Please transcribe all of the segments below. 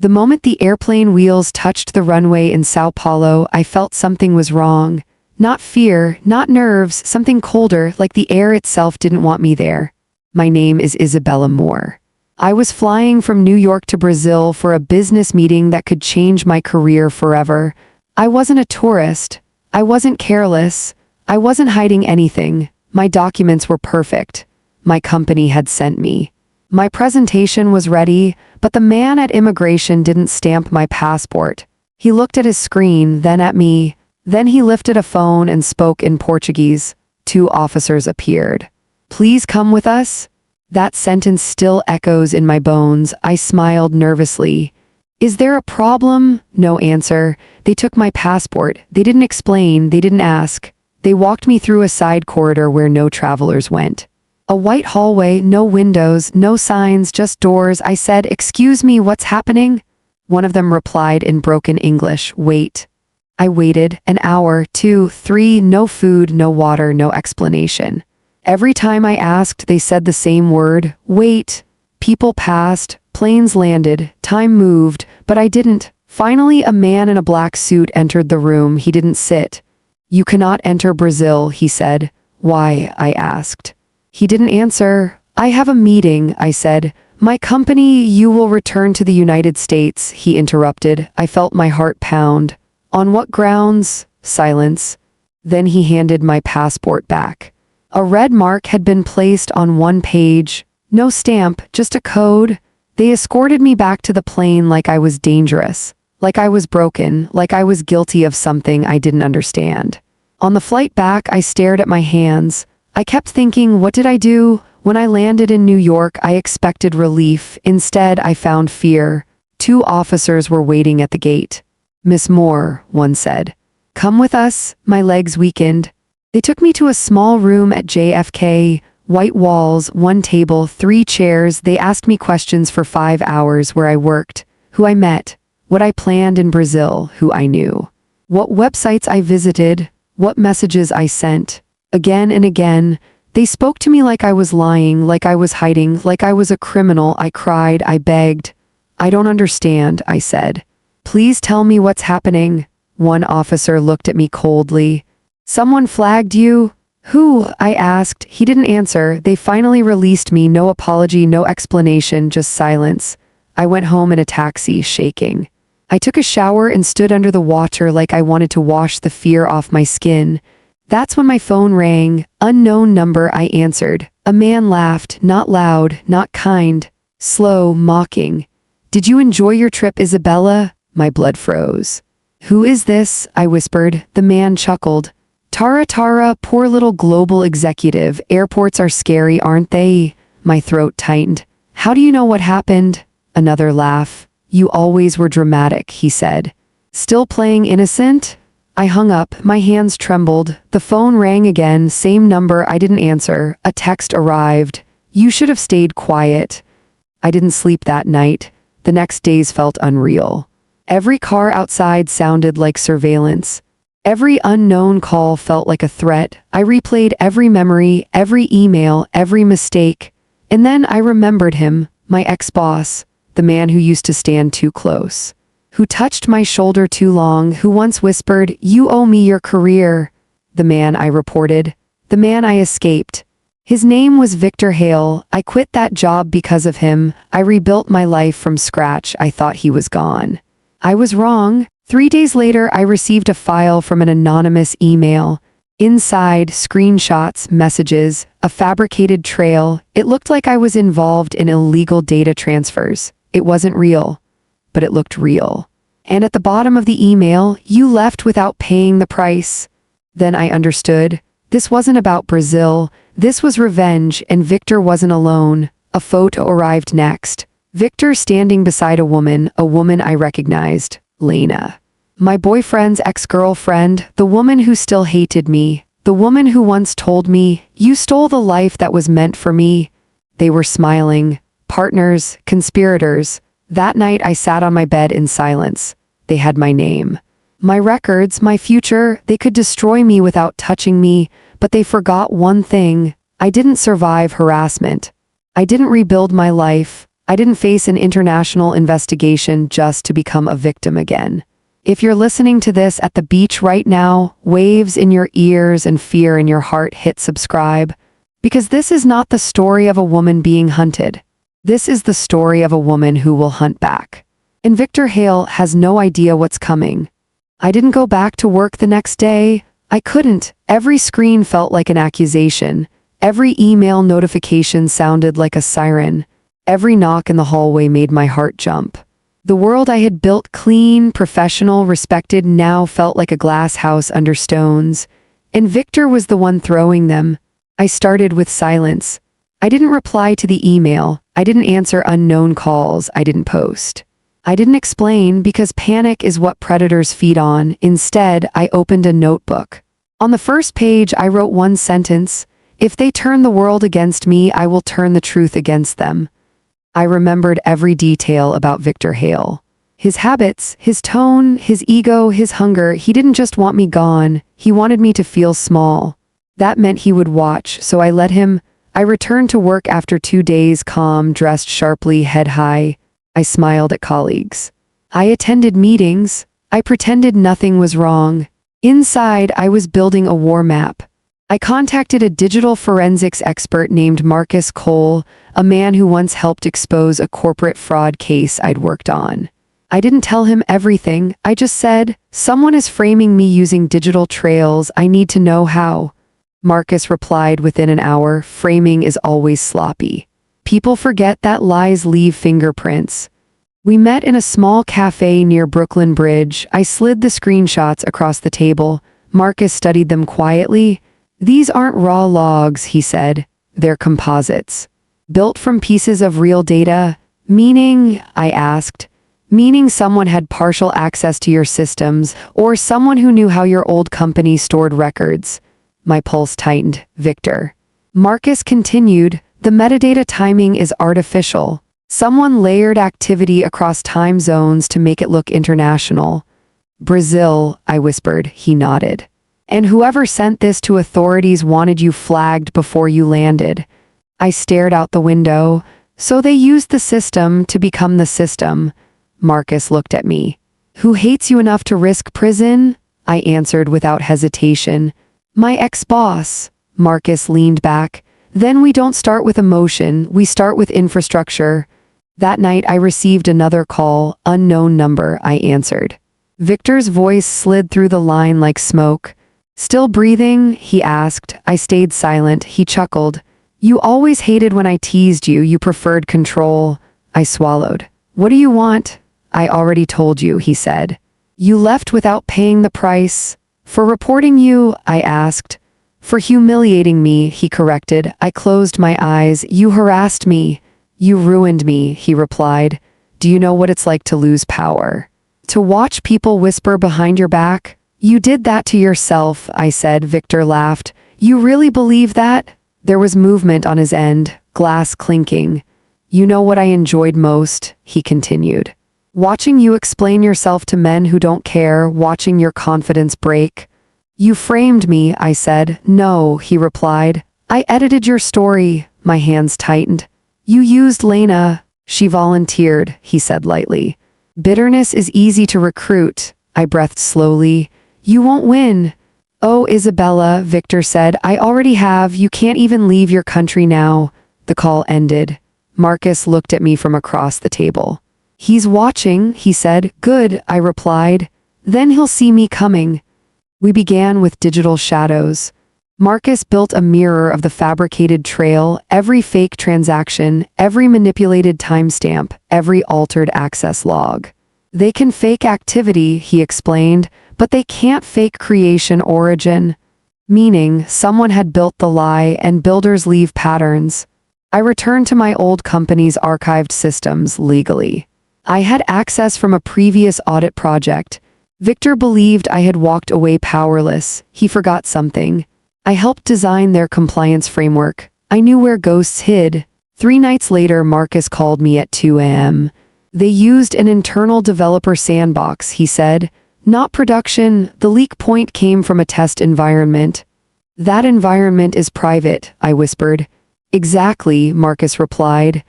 The moment the airplane wheels touched the runway in Sao Paulo, I felt something was wrong. Not fear, not nerves, something colder, like the air itself didn't want me there. My name is Isabella Moore. I was flying from New York to Brazil for a business meeting that could change my career forever. I wasn't a tourist. I wasn't careless. I wasn't hiding anything. My documents were perfect. My company had sent me. My presentation was ready, but the man at immigration didn't stamp my passport. He looked at his screen, then at me. Then he lifted a phone and spoke in Portuguese. 2 officers appeared. "Please come with us?" That sentence still echoes in my bones. I smiled nervously. "Is there a problem?" No answer. They took my passport. They didn't explain. They didn't ask. They walked me through a side corridor where no travelers went. A white hallway, no windows, no signs, just doors. I said, "Excuse me, what's happening?" One of them replied in broken English, "Wait." I waited, an hour, 2, 3, no food, no water, no explanation. Every time I asked, they said the same word, "Wait." People passed, planes landed, time moved, but I didn't. Finally, a man in a black suit entered the room. He didn't sit. "You cannot enter Brazil," he said. "Why?" I asked. He didn't answer. "I have a meeting," I said. "My company, you will return to the United States," he interrupted. I felt my heart pound. "On what grounds?" Silence. Then he handed my passport back. A red mark had been placed on one page. No stamp, just a code. They escorted me back to the plane like I was dangerous, like I was broken, like I was guilty of something I didn't understand. On the flight back, I stared at my hands. I kept thinking, what did I do? When I landed in New York, I expected relief. Instead, I found fear. 2 officers were waiting at the gate. "Miss Moore," one said. "Come with us." My legs weakened. They took me to a small room at JFK. White walls, 1 table, 3 chairs. They asked me questions for 5 hours: where I worked, who I met, what I planned in Brazil, who I knew, what websites I visited, what messages I sent. Again and again, they spoke to me like I was lying, like I was hiding, like I was a criminal. I cried, I begged. "I don't understand," I said. "Please tell me what's happening." One officer looked at me coldly. "Someone flagged you?" "Who?" I asked. He didn't answer. They finally released me. No apology, no explanation, just silence. I went home in a taxi, shaking. I took a shower and stood under the water like I wanted to wash the fear off my skin. That's when my phone rang. Unknown number. I answered. A man laughed, not loud, not kind, slow, mocking. "Did you enjoy your trip, Isabella?" My blood froze. "Who is this?" I whispered. The man chuckled. Tara, poor little global executive. Airports are scary, aren't they?" My throat tightened. "How do you know what happened?" Another laugh. "You always were dramatic," he said. "Still playing innocent?" I hung up. My hands trembled. The phone rang again. Same number. I didn't answer. A text arrived. "You should have stayed quiet." I didn't sleep that night. The next days felt unreal. Every car outside sounded like surveillance. Every unknown call felt like a threat. I replayed every memory, every email, every mistake. And then I remembered him, my ex-boss, the man who used to stand too close, who touched my shoulder too long, who once whispered, "You owe me your career." The man I reported. The man I escaped. His name was Victor Hale. I quit that job because of him. I rebuilt my life from scratch. I thought he was gone. I was wrong. 3 days later, I received a file from an anonymous email. Inside, screenshots, messages, a fabricated trail. It looked like I was involved in illegal data transfers. It wasn't real, but it looked real. And at the bottom of the email, "You left without paying the price." Then I understood. This wasn't about Brazil. This was revenge, and Victor wasn't alone. A photo arrived next. Victor standing beside a woman I recognized, Lena. My boyfriend's ex-girlfriend, the woman who still hated me, the woman who once told me, "You stole the life that was meant for me." They were smiling. Partners, conspirators. That night I sat on my bed in silence. They had my name, my records, my future. They could destroy me without touching me, but they forgot one thing. I didn't survive harassment. I didn't rebuild my life. I didn't face an international investigation just to become a victim again. If you're listening to this at the beach right now, waves in your ears and fear in your heart, hit subscribe. Because this is not the story of a woman being hunted. This is the story of a woman who will hunt back. And Victor Hale has no idea what's coming. I didn't go back to work the next day. I couldn't. Every screen felt like an accusation. Every email notification sounded like a siren. Every knock in the hallway made my heart jump. The world I had built clean, professional, respected now felt like a glass house under stones. And Victor was the one throwing them. I started with silence. I didn't reply to the email. I didn't answer unknown calls. I didn't post. I didn't explain because panic is what predators feed on. Instead, I opened a notebook. On the first page, I wrote one sentence: "If they turn the world against me, I will turn the truth against them." I remembered every detail about Victor Hale. His habits, his tone, his ego, his hunger. He didn't just want me gone. He wanted me to feel small. That meant he would watch, so I let him. I returned to work after 2 days, calm, dressed sharply, head high. I smiled at colleagues. I attended meetings. I pretended nothing was wrong. Inside, I was building a war map. I contacted a digital forensics expert named Marcus Cole, a man who once helped expose a corporate fraud case I'd worked on. I didn't tell him everything. I just said, "Someone is framing me using digital trails. I need to know how." Marcus replied within an hour, "Framing is always sloppy. People forget that lies leave fingerprints." We met in a small cafe near Brooklyn Bridge. I slid the screenshots across the table. Marcus studied them quietly. "These aren't raw logs," he said. "They're composites. Built from pieces of real data." "Meaning?" I asked. "Meaning someone had partial access to your systems, or someone who knew how your old company stored records." My pulse tightened. "Victor." Marcus continued, "The metadata timing is artificial. Someone layered activity across time zones to make it look international." "Brazil," I whispered. He nodded. "And whoever sent this to authorities wanted you flagged before you landed." I stared out the window. "So they used the system to become the system." Marcus looked at me. "Who hates you enough to risk prison?" I answered without hesitation. "My ex-boss." Marcus leaned back. "Then we don't start with emotion, we start with infrastructure." That night I received another call, unknown number. I answered. Victor's voice slid through the line like smoke. "Still breathing?" he asked. I stayed silent. He chuckled. "You always hated when I teased you. You preferred control." I swallowed. "What do you want?" "I already told you," he said. "You left without paying the price." "For reporting you?" I asked. "For humiliating me," he corrected. I closed my eyes. "You harassed me." "You ruined me," he replied. "Do you know what it's like to lose power? To watch people whisper behind your back?" "You did that to yourself," I said. Victor laughed. "You really believe that?" There was movement on his end, glass clinking. "You know what I enjoyed most?" he continued. "Watching you explain yourself to men who don't care, watching your confidence break." "You framed me," I said. "No," he replied. "I edited your story." My hands tightened. "You used Lena." "She volunteered," he said lightly. "Bitterness is easy to recruit." I breathed slowly. "You won't win." "Oh, Isabella," Victor said. "I already have. You can't even leave your country now." The call ended. Marcus looked at me from across the table. "He's watching," he said. "Good," I replied. "Then he'll see me coming." We began with digital shadows. Marcus built a mirror of the fabricated trail, every fake transaction, every manipulated timestamp, every altered access log. "They can fake activity," he explained, "but they can't fake creation origin." Meaning, someone had built the lie, and builders leave patterns. I returned to my old company's archived systems legally. I had access from a previous audit project. Victor believed I had walked away powerless. He forgot something. I helped design their compliance framework. I knew where ghosts hid. 3 nights later, Marcus called me at 2 a.m. "They used an internal developer sandbox," he said. "Not production. The leak point came from a test environment." "That environment is private," I whispered. "Exactly," Marcus replied.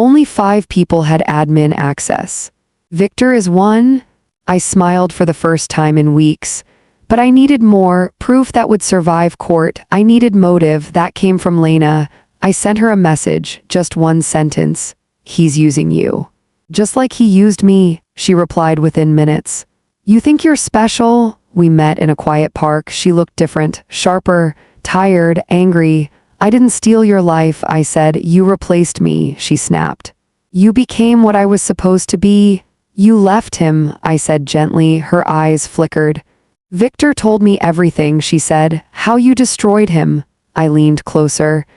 Only 5 people had admin access. Victor is one. I smiled for the first time in weeks. But I needed more, proof that would survive court. I needed motive. That came from Lena. I sent her a message, just one sentence. He's using you. Just like he used me, she replied within minutes. You think you're special? We met in a quiet park. She looked different, sharper, tired, angry. I didn't steal your life, I said. You replaced me, she snapped. You became what I was supposed to be. You left him, I said gently. Her eyes flickered. Victor told me everything, she said. How you destroyed him. I leaned closer.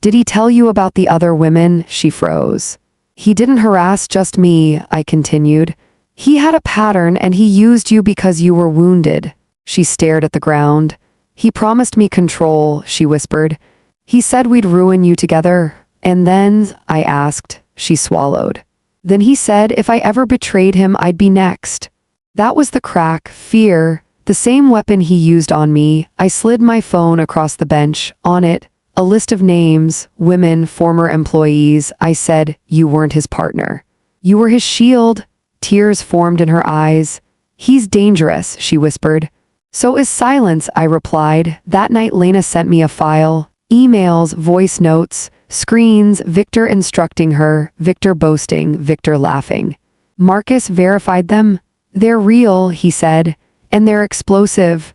Did he tell you about the other women? She froze. He didn't harass just me, I continued. He had a pattern and he used you because you were wounded. She stared at the ground. He promised me control, she whispered. He said we'd ruin you together. And then, I asked. She swallowed. Then he said if I ever betrayed him, I'd be next. That was the crack, fear, the same weapon he used on me. I slid my phone across the bench. On it, a list of names, women, former employees. I said, you weren't his partner. You were his shield. Tears formed in her eyes. He's dangerous, she whispered. So is silence, I replied. That night Lena sent me a file. Emails, voice notes, screens, Victor instructing her, Victor boasting, Victor laughing. Marcus verified them. They're real, he said, and they're explosive.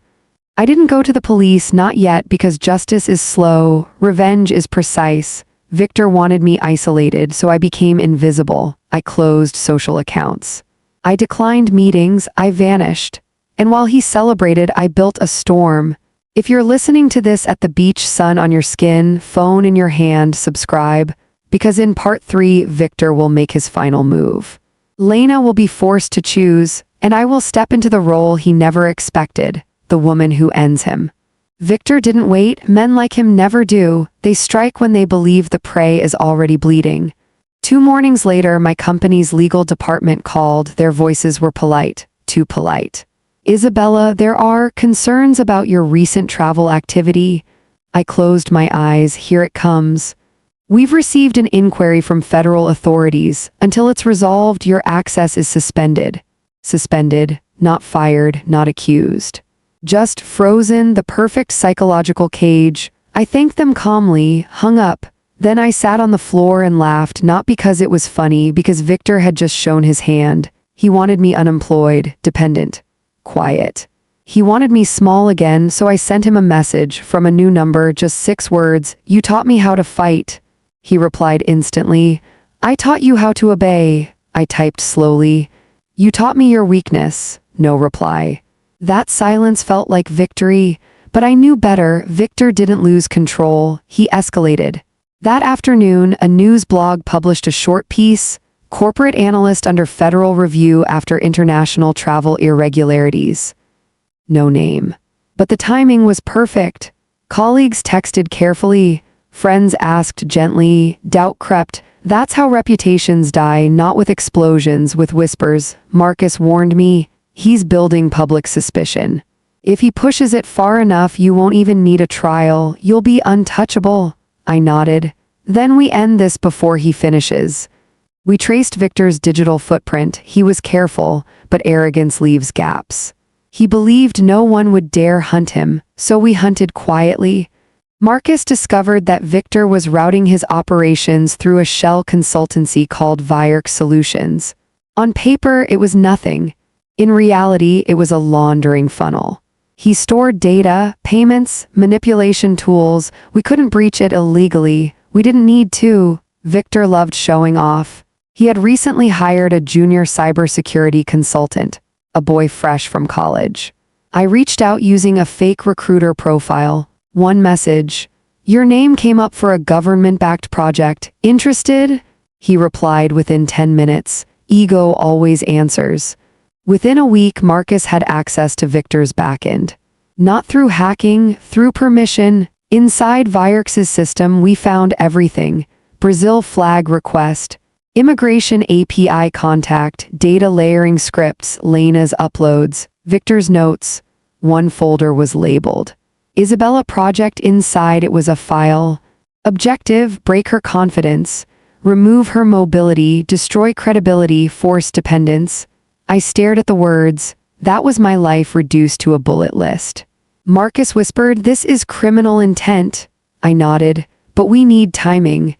I didn't go to the police, not yet, because justice is slow, revenge is precise. Victor wanted me isolated, so I became invisible. I closed social accounts. I declined meetings, I vanished. And while he celebrated, I built a storm. If you're listening to this at the beach, sun on your skin, phone in your hand, subscribe, because in part 3, Victor will make his final move. Lena will be forced to choose, and I will step into the role he never expected, the woman who ends him. Victor didn't wait. Men like him never do. They strike when they believe the prey is already bleeding. 2 mornings later, my company's legal department called. Their voices were polite, too polite. Isabella, there are concerns about your recent travel activity. I closed my eyes. Here it comes. We've received an inquiry from federal authorities. Until it's resolved, your access is suspended. Suspended, not fired, not accused. Just frozen, the perfect psychological cage. I thanked them calmly, hung up. Then I sat on the floor and laughed, not because it was funny, because Victor had just shown his hand. He wanted me unemployed, dependent, quiet. He wanted me small again, so I sent him a message from a new number, just 6 words. You taught me how to fight. He replied instantly. I taught you how to obey. I typed slowly. You taught me your weakness. No reply. That silence felt like victory, but I knew better. Victor didn't lose control. He escalated. That afternoon, a news blog published a short piece, corporate analyst under federal review after international travel irregularities. No name. But the timing was perfect. Colleagues texted carefully. Friends asked gently. Doubt crept. That's how reputations die, not with explosions, with whispers. Marcus warned me. He's building public suspicion. If he pushes it far enough, you won't even need a trial. You'll be untouchable. I nodded. Then we end this before he finishes. We traced Victor's digital footprint. He was careful, but arrogance leaves gaps. He believed no one would dare hunt him, so we hunted quietly. Marcus discovered that Victor was routing his operations through a shell consultancy called Virx Solutions. On paper, it was nothing. In reality, it was a laundering funnel. He stored data, payments, manipulation tools. We couldn't breach it illegally. We didn't need to. Victor loved showing off. He had recently hired a junior cybersecurity consultant, a boy fresh from college. I reached out using a fake recruiter profile. One message. Your name came up for a government-backed project. Interested? He replied within 10 minutes. Ego always answers. Within a week, Marcus had access to Victor's backend. Not through hacking, through permission. Inside Virx's system, we found everything. Brazil flag request, immigration API contact, data layering scripts, Lena's uploads, Victor's notes. One folder was labeled Isabella project. Inside it was a file. Objective, break her confidence. Remove her mobility, destroy credibility, force dependence. I stared at the words. That was my life reduced to a bullet list. Marcus whispered, "This is criminal intent." I nodded, "But we need timing."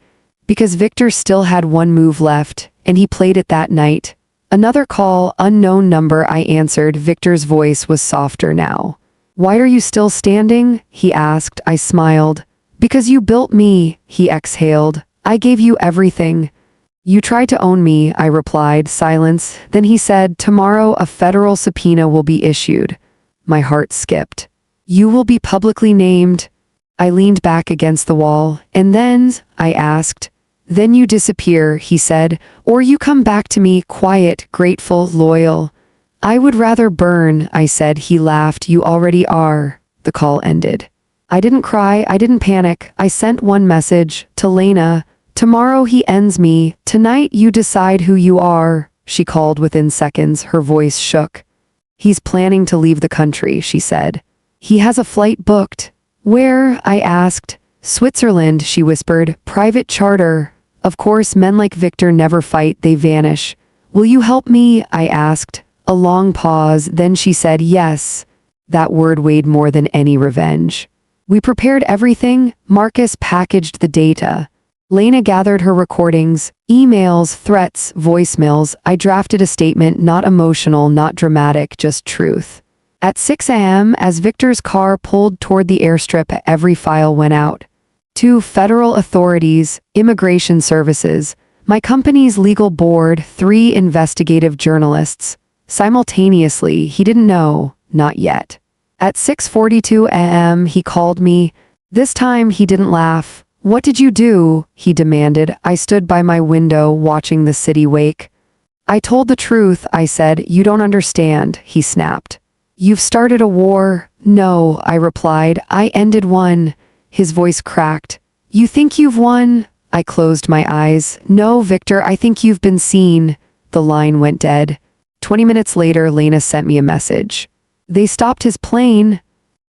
Because Victor still had one move left, and he played it that night. Another call, unknown number, I answered. Victor's voice was softer now. "Why are you still standing?" he asked. I smiled. "Because you built me," he exhaled. "I gave you everything." "You tried to own me," I replied. Silence. Then he said, "Tomorrow a federal subpoena will be issued." My heart skipped. "You will be publicly named." I leaned back against the wall. "And then?" I asked. "Then you disappear," he said, "or you come back to me, quiet, grateful, loyal." "I would rather burn," I said. He laughed. "You already are." The call ended. I didn't cry, I didn't panic. I sent one message to Lena. "Tomorrow he ends me. Tonight you decide who you are." She called within seconds. Her voice shook. "He's planning to leave the country," she said. "He has a flight booked." "Where?" I asked. "Switzerland," she whispered. "Private charter." Of course, men like Victor never fight, they vanish. "Will you help me?" I asked. A long pause, then she said yes. That word weighed more than any revenge. We prepared everything. Marcus packaged the data. Lena gathered her recordings, emails, threats, voicemails. I drafted a statement, not emotional, not dramatic, just truth. At 6 a.m., as Victor's car pulled toward the airstrip, every file went out. To federal authorities, immigration services, my company's legal board, 3 investigative journalists. Simultaneously, he didn't know, not yet. At 6:42 a.m., he called me. This time, he didn't laugh. "What did you do?" he demanded. I stood by my window, watching the city wake. "I told the truth," I said. "You don't understand," he snapped. "You've started a war." "No," I replied. "I ended one." His voice cracked. "You think you've won?" I closed my eyes. "No, Victor, I think you've been seen." The line went dead. 20 minutes later, Lena sent me a message. "They stopped his plane."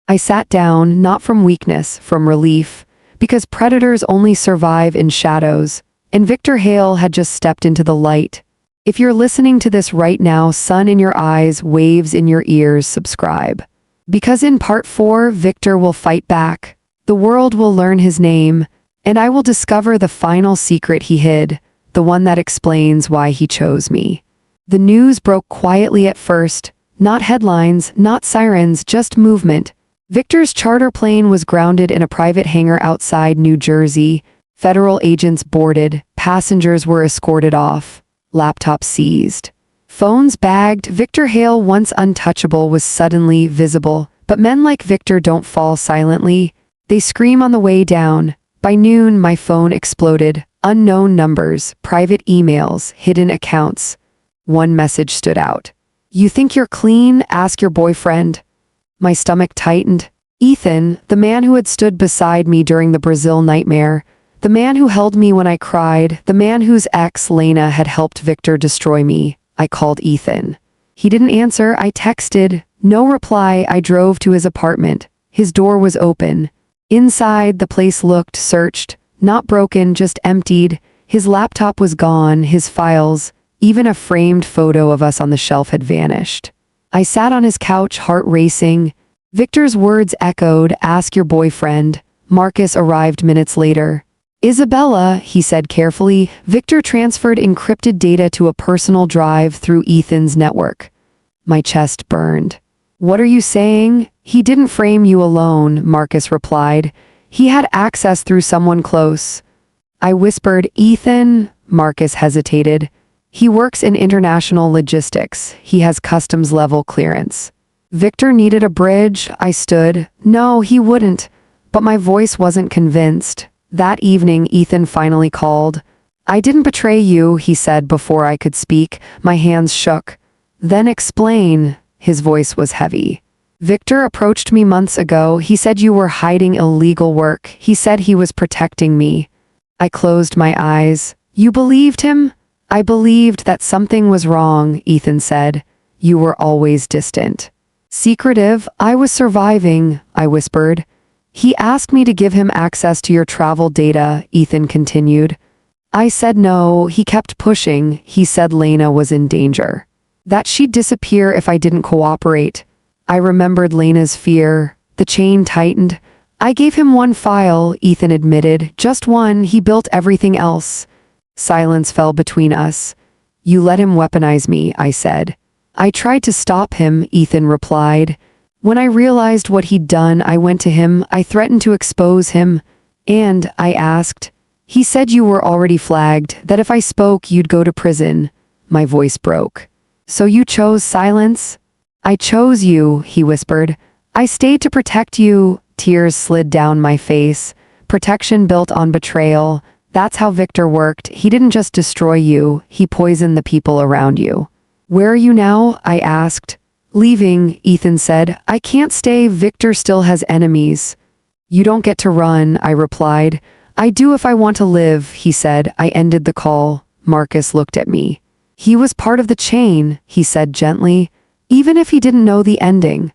I sat down, not from weakness, from relief, because predators only survive in shadows, and Victor Hale had just stepped into the light. If you're listening to this right now, sun in your eyes, waves in your ears, subscribe. Because in part 4, Victor will fight back. The world will learn his name, and I will discover the final secret he hid, the one that explains why he chose me. The news broke quietly at first, not headlines, not sirens, just movement. Victor's charter plane was grounded in a private hangar outside New Jersey. Federal agents boarded, passengers were escorted off, laptops seized. Phones bagged. Victor Hale, once untouchable, was suddenly visible. But men like Victor don't fall silently. They scream on the way down. By noon, my phone exploded. Unknown numbers, private emails, hidden accounts. One message stood out. "You think you're clean? Ask your boyfriend." My stomach tightened. Ethan, the man who had stood beside me during the Brazil nightmare, the man who held me when I cried, the man whose ex, Lena, had helped Victor destroy me. I called Ethan. He didn't answer. I texted. No reply. I drove to his apartment. His door was open. Inside, the place looked searched, not broken, just emptied. His laptop was gone, his files, even a framed photo of us on the shelf had vanished. I sat on his couch, heart racing. Victor's words echoed, "Ask your boyfriend." Marcus arrived minutes later. "Isabella," he said carefully. Victor transferred encrypted data to a personal drive through Ethan's network. My chest burned. "What are you saying?" "He didn't frame you alone," Marcus replied. "He had access through someone close." I whispered, "Ethan?" Marcus hesitated. "He works in international logistics. He has customs-level clearance." Victor needed a bridge. I stood. "No, he wouldn't." But my voice wasn't convinced. That evening, Ethan finally called. "I didn't betray you," he said before I could speak. My hands shook. "Then explain." His voice was heavy. "Victor approached me months ago. He said you were hiding illegal work. He said he was protecting me." I closed my eyes. "You believed him?" "I believed that something was wrong," Ethan said. "You were always distant. Secretive. I was surviving," I whispered. "He asked me to give him access to your travel data," Ethan continued. I said no. He kept pushing. He said Lena was in danger, that she'd disappear if I didn't cooperate. I remembered Lena's fear. The chain tightened. I gave him one file, Ethan admitted. Just one. He built everything else. Silence fell between us. You let him weaponize me, I said. I tried to stop him, Ethan replied. When I realized what he'd done, I went to him. I threatened to expose him. And, I asked. He said you were already flagged, that if I spoke, you'd go to prison. My voice broke. So you chose silence? I chose you, he whispered. I stayed to protect you. Tears slid down my face. Protection built on betrayal. That's how Victor worked. He didn't just destroy you, he poisoned the people around you. Where are you now? I asked. Leaving, Ethan said. I can't stay. Victor still has enemies. You don't get to run, I replied. I do if I want to live, he said. I ended the call. Marcus looked at me. He was part of the chain, he said gently, even if he didn't know the ending.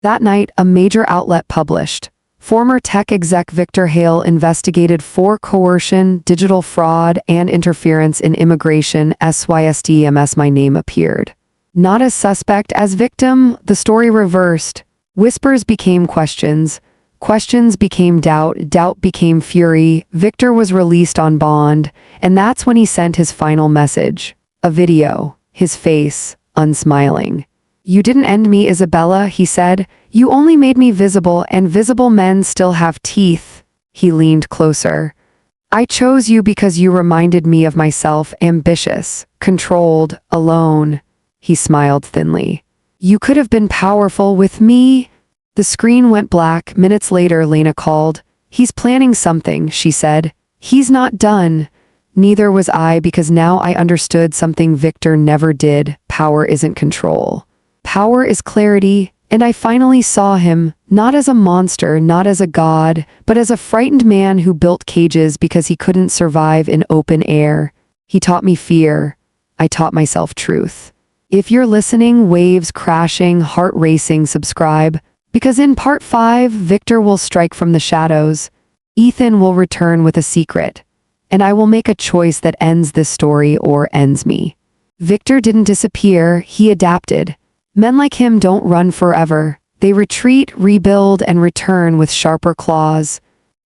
That night, a major outlet published. Former tech exec Victor Hale investigated for coercion, digital fraud, and interference in immigration. SYSDMS. My name appeared. Not as suspect, as victim. The story reversed. Whispers became questions. Questions became doubt. Doubt became fury. Victor was released on bond, and that's when he sent his final message. A video. His face, unsmiling. You didn't end me, Isabella, he said. You only made me visible, and visible men still have teeth. He leaned closer. I chose you because you reminded me of myself, ambitious, controlled, alone. He smiled thinly. You could have been powerful with me. The screen went black. Minutes later, Lena called. He's planning something, she said. He's not done. Neither was I, because now I understood something Victor never did. Power isn't control. Power is clarity, and I finally saw him, not as a monster, not as a god, but as a frightened man who built cages because he couldn't survive in open air. He taught me fear. I taught myself truth. If you're listening, waves crashing, heart racing, subscribe, because in part 5, Victor will strike from the shadows. Ethan will return with a secret, and I will make a choice that ends this story or ends me. Victor didn't disappear, he adapted. Men like him don't run forever. They retreat, rebuild, and return with sharper claws.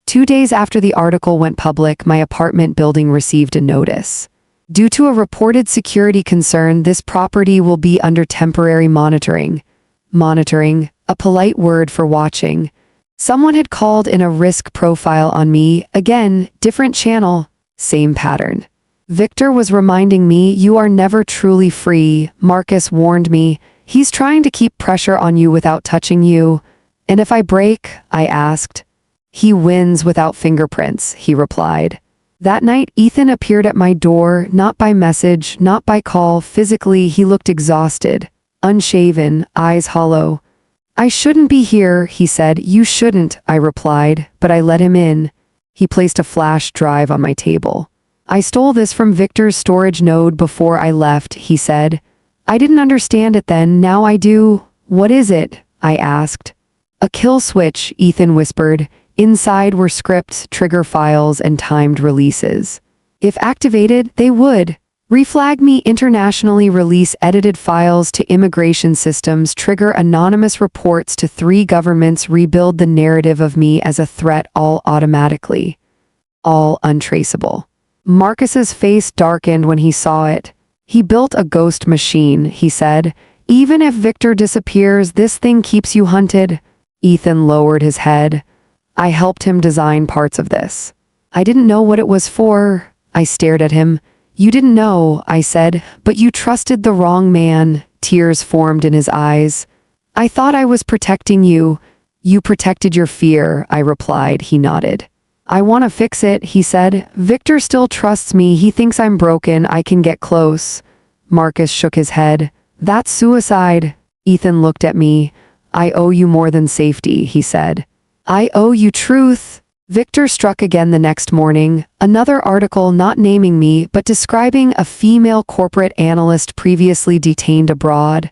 2 days after the article went public, my apartment building received a notice. Due to a reported security concern, this property will be under temporary monitoring. Monitoring, a polite word for watching. Someone had called in a risk profile on me. Again, different channel, same pattern. Victor was reminding me, you are never truly free. Marcus warned me. He's trying to keep pressure on you without touching you. And if I break, I asked. He wins without fingerprints, he replied. That night, Ethan appeared at my door, not by message, not by call. Physically, he looked exhausted, unshaven, eyes hollow. I shouldn't be here, he said. You shouldn't, I replied, but I let him in. He placed a flash drive on my table. I stole this from Victor's storage node before I left, he said. I didn't understand it then, now I do. What is it? I asked. A kill switch, Ethan whispered. Inside were scripts, trigger files, and timed releases. If activated, they would reflag me internationally, release edited files to immigration systems, trigger anonymous reports to 3 governments, rebuild the narrative of me as a threat, all automatically. All untraceable. Marcus's face darkened when he saw it. He built a ghost machine, he said. Even if Victor disappears, this thing keeps you hunted. Ethan lowered his head. I helped him design parts of this. I didn't know what it was for. I stared at him. You didn't know, I said, but you trusted the wrong man. Tears formed in his eyes. I thought I was protecting you. You protected your fear, I replied. He nodded. I want to fix it, he said. Victor still trusts me. He thinks I'm broken. I can get close. Marcus shook his head. That's suicide. Ethan looked at me. I owe you more than safety, he said. I owe you truth. Victor struck again the next morning. Another article not naming me, but describing a female corporate analyst previously detained abroad.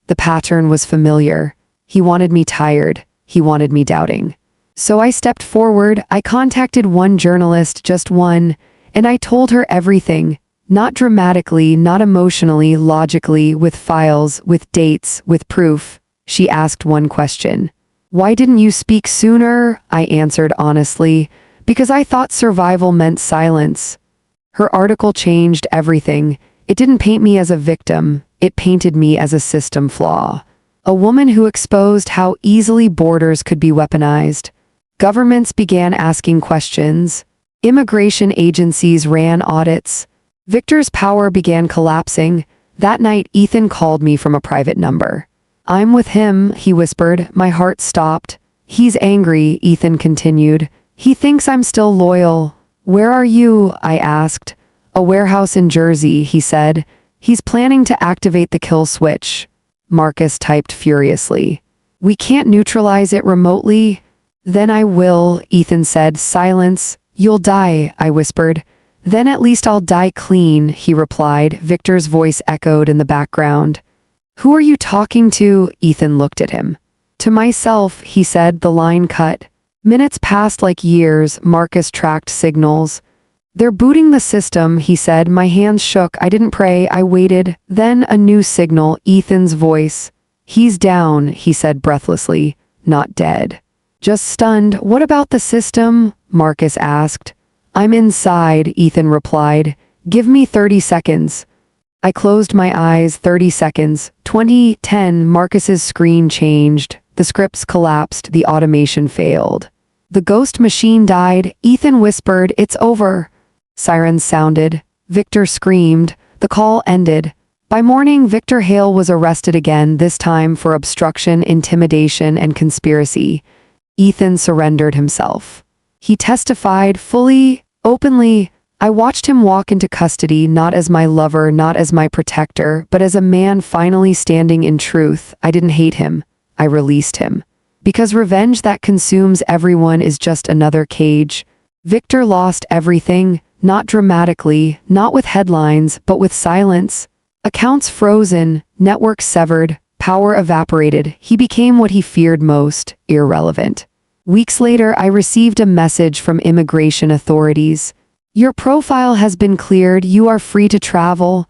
The pattern was familiar. He wanted me tired. He wanted me doubting. So I stepped forward. I contacted one journalist, just one, and I told her everything. Not dramatically, not emotionally, logically, with files, with dates, with proof. She asked one question. Why didn't you speak sooner? I answered honestly. Because I thought survival meant silence. Her article changed everything. It didn't paint me as a victim. It painted me as a system flaw. A woman who exposed how easily borders could be weaponized. Governments began asking questions. Immigration agencies ran audits. Victor's power began collapsing. That night, Ethan called me from a private number. I'm with him, he whispered. My heart stopped. He's angry, Ethan continued. He thinks I'm still loyal. Where are you? I asked. A warehouse in Jersey, he said. He's planning to activate the kill switch. Marcus typed furiously. We can't neutralize it remotely? Then I will, Ethan said. Silence. You'll die, I whispered. Then at least I'll die clean, he replied. Victor's voice echoed in the background. Who are you talking to? Ethan looked at him. To myself, he said, the line cut. Minutes passed like years. Marcus tracked signals. They're booting the system, he said. My hands shook. I didn't pray. I waited. Then a new signal, Ethan's voice. He's down, he said breathlessly. Not dead. Just stunned. What about the system? Marcus asked. I'm inside, Ethan replied. Give me 30 seconds. I closed my eyes. 30 seconds. 20, 10. Marcus's screen changed. The scripts collapsed. The automation failed. The ghost machine died. Ethan whispered, it's over. Sirens sounded. Victor screamed. The call ended. By morning, Victor Hale was arrested again, this time for obstruction, intimidation, and conspiracy. Ethan surrendered himself. He testified fully, openly. I watched him walk into custody, not as my lover, not as my protector, but as a man finally standing in truth. I didn't hate him. I released him. Because revenge that consumes everyone is just another cage. Victor lost everything, not dramatically, not with headlines, but with silence. Accounts frozen, networks severed, power evaporated. He became what he feared most, irrelevant. Weeks later, I received a message from immigration authorities. Your profile has been cleared. You are free to travel.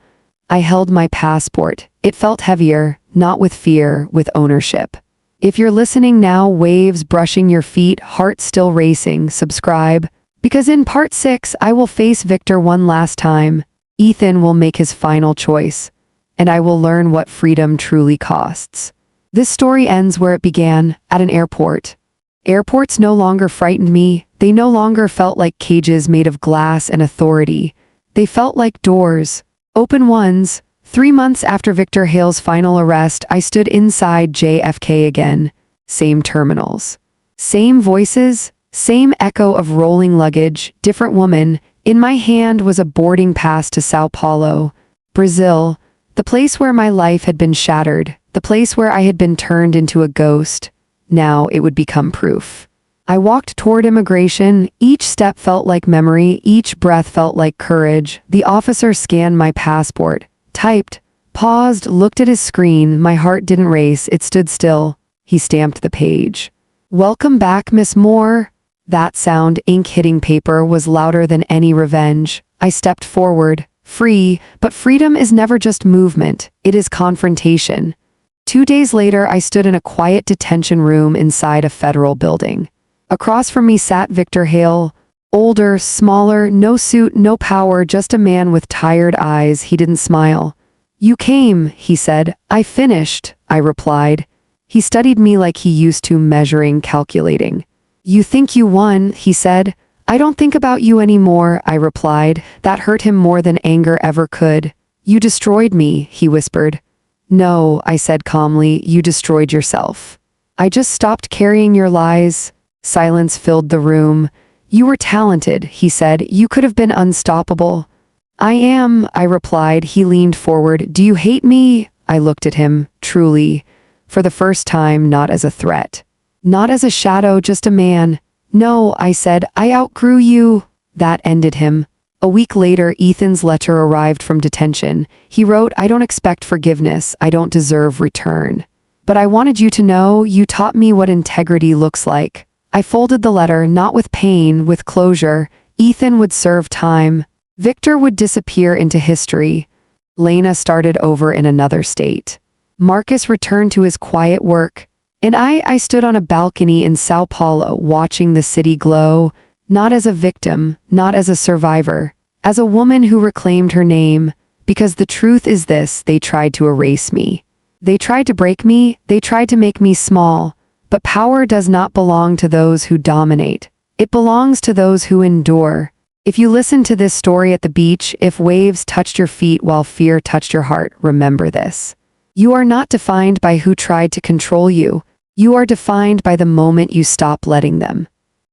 I held my passport. It felt heavier, not with fear, with ownership. If you're listening now, waves brushing your feet, heart still racing, subscribe. Because in part 6, I will face Victor one last time. Ethan will make his final choice. And I will learn what freedom truly costs. This story ends where it began, at an airport. Airports no longer frightened me. They no longer felt like cages made of glass and authority. They felt like doors. Open ones. 3 months after Victor Hale's final arrest, I stood inside JFK again. Same terminals. Same voices. Same echo of rolling luggage. Different woman. In my hand was a boarding pass to Sao Paulo, Brazil. The place where my life had been shattered. The place where I had been turned into a ghost. Now it would become proof. I walked toward immigration. Each step felt like memory. Each breath felt like courage. The officer scanned my passport. Typed, paused, looked at his screen. My heart didn't race, it stood still. He stamped the page. Welcome back, Miss Moore. That sound, ink hitting paper, was louder than any revenge. I stepped forward, free, but freedom is never just movement, it is confrontation. 2 days later, I stood in a quiet detention room inside a federal building. Across from me sat Victor Hale. Older, smaller, no suit, no power, just a man with tired eyes. He didn't smile. You came, he said. I finished, I replied. He studied me like he used to, measuring, calculating. You think you won, he said. I don't think about you anymore, I replied. That hurt him more than anger ever could. You destroyed me, he whispered. No, I said calmly, you destroyed yourself. I just stopped carrying your lies. Silence filled the room. You were talented, he said. You could have been unstoppable. I am, I replied. He leaned forward. Do you hate me? I looked at him, truly. For the first time, not as a threat. Not as a shadow, just a man. No, I said, I outgrew you. That ended him. A week later, Ethan's letter arrived from detention. He wrote, I don't expect forgiveness. I don't deserve return. But I wanted you to know you taught me what integrity looks like. I folded the letter, not with pain, with closure. Ethan would serve time. Victor would disappear into history. Lena started over in another state. Marcus returned to his quiet work, and I stood on a balcony in Sao Paulo watching the city glow, not as a victim, not as a survivor, as a woman who reclaimed her name, because the truth is this: they tried to erase me. They tried to break me, they tried to make me small, but power does not belong to those who dominate. It belongs to those who endure. If you listen to this story at the beach, if waves touched your feet while fear touched your heart, remember this. You are not defined by who tried to control you. You are defined by the moment you stop letting them.